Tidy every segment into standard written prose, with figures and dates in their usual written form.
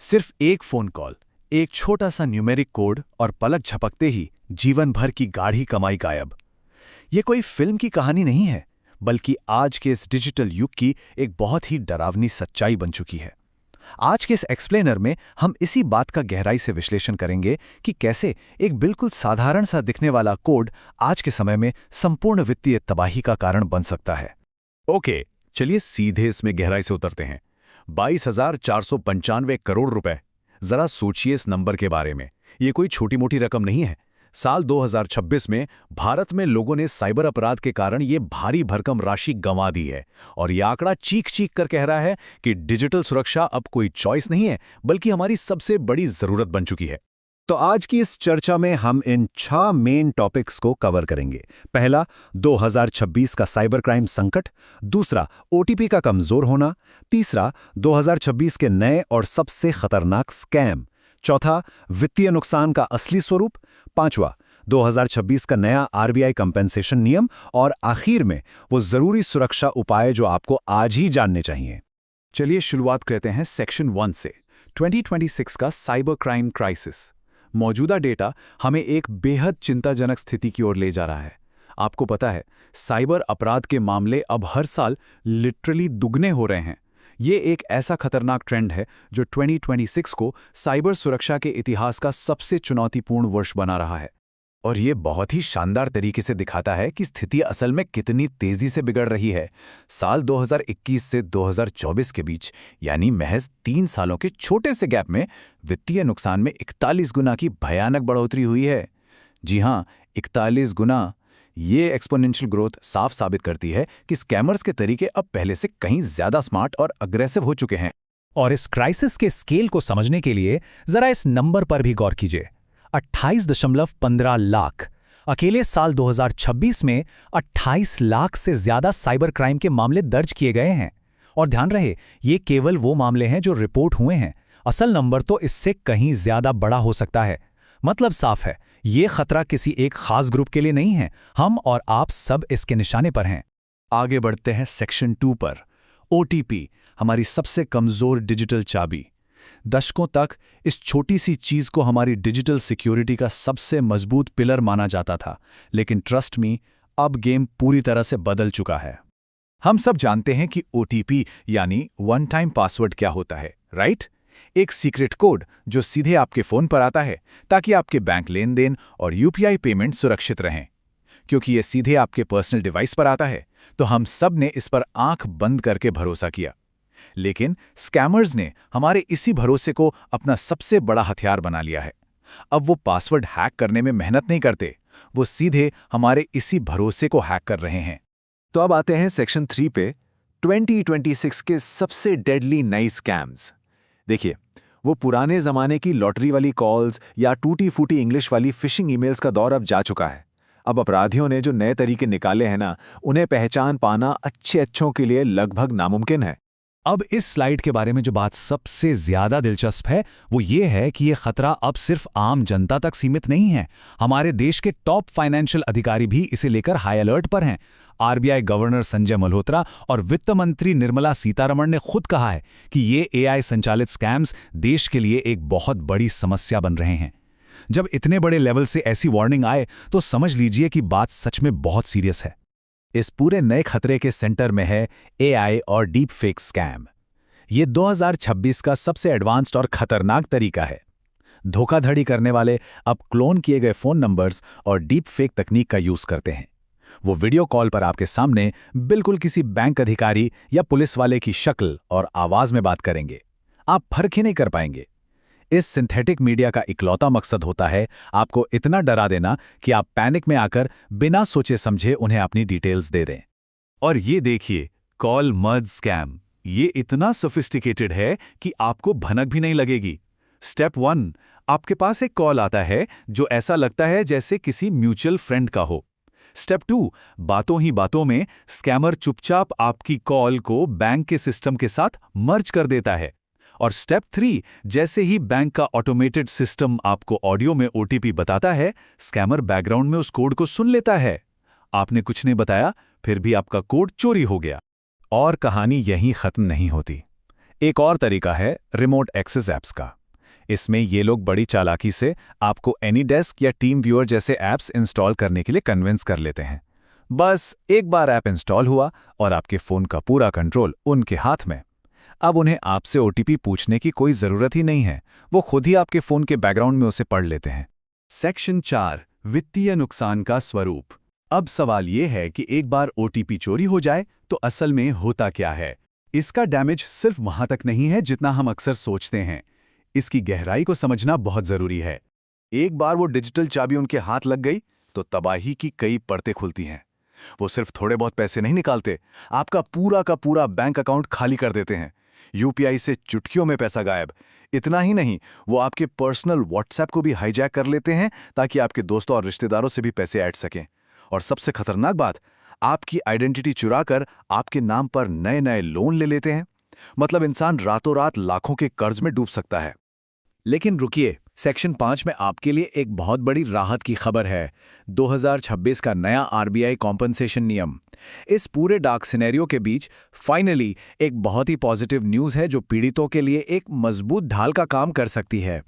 सिर्फ एक phone call, एक छोटा सा न्यूमेरिक कोड और पलक झपकते ही जीवन भर की गाढ़ी कमाई गायब। ये कोई फिल्म की कहानी नहीं है, बल्कि आज के इस डिजिटल युग की एक बहुत ही डरावनी सच्चाई बन चुकी है। आज के इस एक्सप्लेनर में हम इसी बात का गहराई से विश्लेषण करेंगे कि कैसे एक बिल्कुल साधारण सा दिखने वाला कोड आज के समय में संपूर्ण वित्तीय तबाही का कारण बन सकता है। ओके, चलिए सीधे इसमें गहराई से उतरते हैं। 22,495 करोड़ रुपए। जरा सोचिए इस नंबर के बारे में। ये कोई छोटी मोटी रकम नहीं है। साल 2026 में भारत में लोगों ने साइबर अपराध के कारण ये भारी भरकम राशि गंवा दी है, और ये आंकड़ा चीख चीख कर कह रहा है कि डिजिटल सुरक्षा अब कोई चॉइस नहीं है, बल्कि हमारी सबसे बड़ी जरूरत बन चुकी है। तो आज की इस चर्चा में हम इन 6 मेन टॉपिक्स को कवर करेंगे। पहला, 2026 का साइबर क्राइम संकट। दूसरा, ओटीपी का कमजोर होना। तीसरा, 2026 के नए और सबसे खतरनाक स्कैम। चौथा, वित्तीय नुकसान का असली स्वरूप। पांचवा, 2026 का नया आरबीआई कंपेंसेशन नियम। और आखिर में वो जरूरी सुरक्षा उपाय जो आपको आज ही जानने चाहिए। चलिए शुरुआत करते हैं सेक्शन 1 से। 2026 का साइबर क्राइम क्राइसिस। मौजूदा डेटा हमें एक बेहद चिंताजनक स्थिति की ओर ले जा रहा है। आपको पता है, साइबर अपराध के मामले अब हर साल लिटरली दुगने हो रहे हैं। ये एक ऐसा खतरनाक ट्रेंड है जो 2026 को साइबर सुरक्षा के इतिहास का सबसे चुनौतीपूर्ण वर्ष बना रहा है। और ये बहुत ही शानदार तरीके से दिखाता है कि स्थिति असल में कितनी तेजी से बिगड़ रही है। साल 2021 से 2024 के बीच, यानी महज 3 सालों के छोटे से गैप में, वित्तीय नुकसान में 41 गुना की भयानक बढ़ोतरी हुई है। जी हां, 41 गुना। ये एक्सपोनेंशियल ग्रोथ साफ साबित करती है कि स्कैमर्स के तरीके अब पहले से कहीं ज्यादा स्मार्ट और अग्रेसिव हो चुके हैं। और इस क्राइसिस के स्केल को समझने के लिए जरा इस नंबर पर भी गौर कीजिए। 28.15 लाख। अकेले साल 2026 में 28 लाख से ज्यादा साइबर क्राइम के मामले दर्ज किए गए हैं। और ध्यान रहे, ये केवल वो मामले हैं जो रिपोर्ट हुए हैं। असल नंबर तो इससे कहीं ज्यादा बड़ा हो सकता है। मतलब साफ है, ये खतरा किसी एक खास ग्रुप के लिए नहीं है। हम और आप सब इसके निशाने पर हैं। आगे बढ़ते हैं सेक्शन 2 पर। ओटीपी, हमारी सबसे कमजोर डिजिटल चाबी। दशकों तक इस छोटी सी चीज को हमारी डिजिटल सिक्योरिटी का सबसे मजबूत पिलर माना जाता था, लेकिन ट्रस्ट मी, अब गेम पूरी तरह से बदल चुका है। हम सब जानते हैं कि ओटीपी यानी वन टाइम पासवर्ड क्या होता है, राइट? एक सीक्रेट कोड जो सीधे आपके फोन पर आता है ताकि आपके बैंक लेन देन और यूपीआई पेमेंट सुरक्षित रहें। क्योंकि ये सीधे आपके पर्सनल डिवाइस पर आता है, तो हम सब ने इस पर आंख बंद करके भरोसा किया। लेकिन स्कैमर्स ने हमारे इसी भरोसे को अपना सबसे बड़ा हथियार बना लिया है। अब वो पासवर्ड हैक करने में मेहनत नहीं करते, वो सीधे हमारे इसी भरोसे को हैक कर रहे हैं। तो अब आते हैं सेक्शन 3 पे, 2026 के सबसे डेडली नई स्कैम्स। देखिए, वो पुराने जमाने की लॉटरी वाली कॉल्स या टूटी फूटी इंग्लिश वाली फिशिंग ईमेल्स का दौर अब जा चुका है। अब अपराधियों ने जो नए तरीके निकाले हैं ना, उन्हें पहचान पाना अच्छों के लिए लगभग नामुमकिन है। अब इस स्लाइड के बारे में जो बात सबसे ज्यादा दिलचस्प है, वो ये है कि ये खतरा अब सिर्फ आम जनता तक सीमित नहीं है। हमारे देश के टॉप फाइनेंशियल अधिकारी भी इसे लेकर हाई अलर्ट पर हैं। आरबीआई गवर्नर संजय मल्होत्रा और वित्त मंत्री निर्मला सीतारमण ने खुद कहा है कि ये एआई संचालित स्कैम्स देश के लिए एक बहुत बड़ी समस्या बन रहे हैं। जब इतने बड़े लेवल से ऐसी वार्निंग आए, तो समझ लीजिए कि बात सच में बहुत सीरियस है। इस पूरे नए खतरे के सेंटर में है एआई और डीप फेक स्कैम। ये 2026 का सबसे एडवांस्ड और खतरनाक तरीका है। धोखाधड़ी करने वाले अब क्लोन किए गए फोन नंबर्स और डीप फेक तकनीक का यूज करते हैं। वो वीडियो कॉल पर आपके सामने बिल्कुल किसी बैंक अधिकारी या पुलिस वाले की शक्ल और आवाज में बात करेंगे। आप फर्क ही नहीं कर पाएंगे। इस सिंथेटिक मीडिया का इकलौता मकसद होता है आपको इतना डरा देना कि आप पैनिक में आकर बिना सोचे समझे उन्हें अपनी डिटेल्स दे दें। और ये देखिए, कॉल मर्ज स्कैम। ये इतना सोफिस्टिकेटेड है कि आपको भनक भी नहीं लगेगी। स्टेप 1, आपके पास एक कॉल आता है जो ऐसा लगता है जैसे किसी म्यूचुअल फ्रेंड का हो। स्टेप 2, बातों ही बातों में स्कैमर चुपचाप आपकी कॉल को बैंक के सिस्टम के साथ मर्ज कर देता है। और स्टेप 3, जैसे ही बैंक का ऑटोमेटेड सिस्टम आपको ऑडियो में ओटीपी बताता है, स्कैमर बैकग्राउंड में उस कोड को सुन लेता है। आपने कुछ नहीं बताया, फिर भी आपका कोड चोरी हो गया। और कहानी यहीं खत्म नहीं होती। एक और तरीका है रिमोट एक्सेस ऐप्स का। इसमें ये लोग बड़ी चालाकी से आपको एनीडेस्क या टीम व्यूअर जैसे ऐप्स इंस्टॉल करने के लिए कन्विंस कर लेते हैं। बस एक बार ऐप इंस्टॉल हुआ और आपके फ़ोन का पूरा कंट्रोल उनके हाथ में। अब उन्हें आपसे ओटीपी पूछने की कोई ज़रूरत ही नहीं है, वो खुद ही आपके फ़ोन के बैकग्राउंड में उसे पढ़ लेते हैं। सेक्शन 4 वित्तीय नुकसान का स्वरूप। अब सवाल ये है कि एक बार ओटीपी चोरी हो जाए तो असल में होता क्या है। इसका डैमेज सिर्फ वहां तक नहीं है जितना हम अक्सर सोचते हैं। इसकी गहराई को समझना बहुत जरूरी है। एक बार वो डिजिटल चाबी उनके हाथ लग गई तो तबाही की कई परतें खुलती हैं। वो सिर्फ थोड़े बहुत पैसे नहीं निकालते, आपका पूरा का पूरा बैंक अकाउंट खाली कर देते हैं। यूपीआई से चुटकियों में पैसा गायब। इतना ही नहीं, वो आपके पर्सनल व्हाट्सएप को भी हाईजैक कर लेते हैं ताकि आपके दोस्तों और रिश्तेदारों से भी पैसे ऐड सकें। और सबसे खतरनाक बात, आपकी आइडेंटिटी चुराकर आपके नाम पर नए नए लोन ले लेते हैं। मतलब इंसान रातों रात लाखों के कर्ज में डूब सकता है। लेकिन रुकिए, सेक्शन 5 में आपके लिए एक बहुत बड़ी राहत की खबर है। 2026 का नया आरबीआई कॉम्पनसेशन नियम। इस पूरे डार्क सिनेरियो के बीच फाइनली एक बहुत ही पॉजिटिव न्यूज़ है जो पीड़ितों के लिए एक मजबूत ढाल का काम कर सकती है।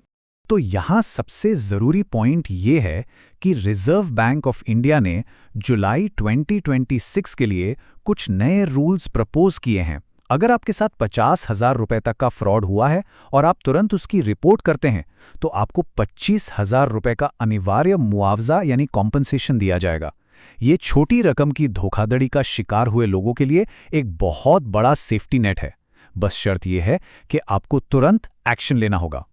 तो यहाँ सबसे ज़रूरी पॉइंट ये है कि रिजर्व बैंक ऑफ इंडिया ने जुलाई 2026 के लिए कुछ नए रूल्स प्रपोज किए हैं। अगर आपके साथ 50,000 रुपए तक का फ्रॉड हुआ है और आप तुरंत उसकी रिपोर्ट करते हैं तो आपको 25,000 रुपए का अनिवार्य मुआवजा यानी कॉम्पनसेशन दिया जाएगा। ये छोटी रकम की धोखाधड़ी का शिकार हुए लोगों के लिए एक बहुत बड़ा सेफ्टी नेट है। बस शर्त यह है कि आपको तुरंत एक्शन लेना होगा।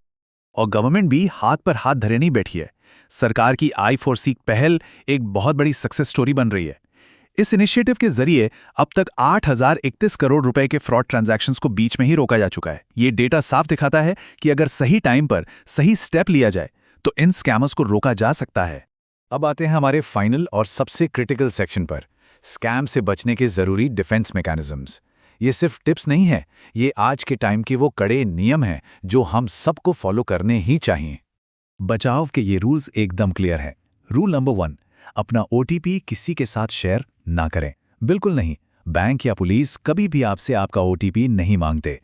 और गवर्नमेंट भी हाथ पर हाथ धरे नहीं बैठी है। सरकार की I4C पहल एक बहुत बड़ी सक्सेस स्टोरी बन रही है। इस इनिशिएटिव के जरिए अब तक 8,031 करोड़ रुपए के फ्रॉड ट्रांजैक्शंस को बीच में ही रोका जा चुका है। ये डेटा साफ दिखाता है कि अगर सही टाइम पर सही स्टेप लिया जाए तो इन स्कैमर्स को रोका जा सकता है। अब आते हैं हमारे फाइनल और सबसे क्रिटिकल सेक्शन पर, स्कैम से बचने के जरूरी डिफेंस मैकेनिज्म्स। ये सिर्फ टिप्स नहीं है, ये आज के टाइम के वो कड़े नियम हैं जो हम सबको फॉलो करने ही चाहिए। बचाव के ये रूल्स एकदम क्लियर हैं। रूल नंबर 1, अपना ओटीपी किसी के साथ शेयर ना करें। बिल्कुल नहीं, बैंक या पुलिस कभी भी आपसे आपका ओटीपी नहीं मांगते।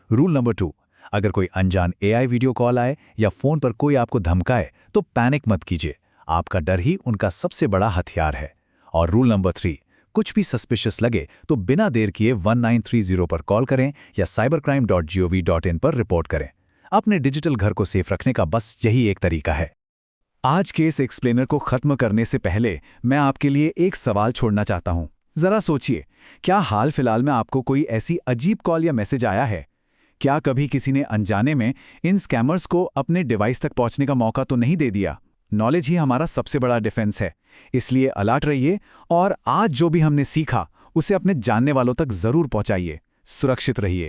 रूल नंबर 2, अगर कोई अनजान एआई वीडियो कॉल आए या फोन पर कोई आपको धमकाए तो पैनिक मत कीजिए, आपका डर ही उनका सबसे बड़ा हथियार है। और रूल नंबर 3, कुछ भी सस्पिशियस लगे तो बिना देर किए 1930 पर कॉल करें या cybercrime.gov.in पर रिपोर्ट करें। अपने डिजिटल घर को सेफ रखने का बस यही एक तरीका है। आज के इस एक्सप्लेनर को खत्म करने से पहले मैं आपके लिए एक सवाल छोड़ना चाहता हूं। जरा सोचिए, क्या हाल फिलहाल में आपको कोई ऐसी अजीब कॉल या मैसेज आया है? क्या कभी किसी ने अनजाने में इन स्कैमर्स को अपने डिवाइस तक पहुंचने का मौका तो नहीं दे दिया? नॉलेज ही हमारा सबसे बड़ा डिफेंस है, इसलिए अलर्ट रहिए और आज जो भी हमने सीखा उसे अपने जानने वालों तक जरूर पहुंचाइए। सुरक्षित रहिए।